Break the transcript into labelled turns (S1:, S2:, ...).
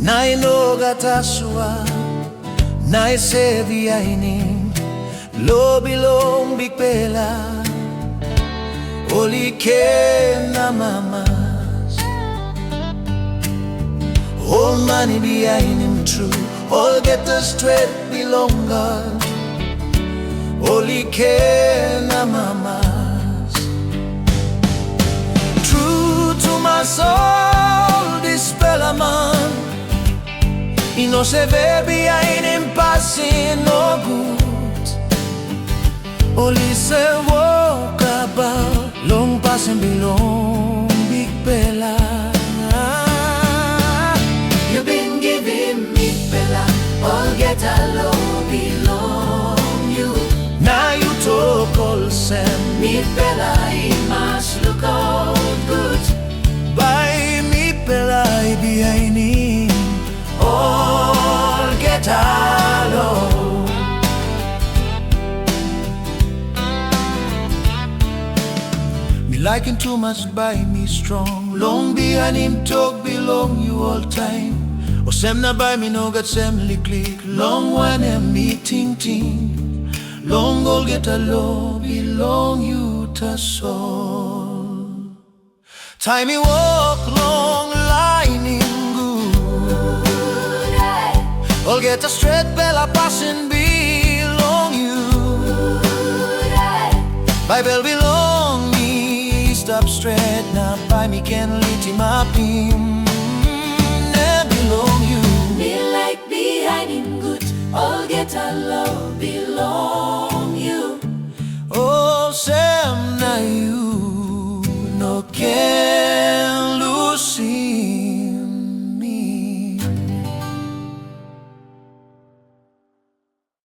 S1: Nainogataswa Naiseviainim Lo bilong bigpela Olike na mamas All money behind true All get the straight belong God Olike na mamas True to my soul this fella man He no se ve behind him passing no good Only say Walkabout Long passing belong big bella
S2: You've been giving me bella All get a low belong you
S1: Now you talk all same
S2: Me bella he must look out good
S1: By me bella behind him
S2: All get a low
S1: Me liking too much by me strong Long behind him talk belong you all time O sem na by me no get sem click Long when em me ting ting Long all get a low belong you to soul Time me walk long lining
S2: good
S1: all get a straight bella passing belong you Bible belong me stop straight now by me can lead him up him belong you
S2: Me like behind him good All get a low belong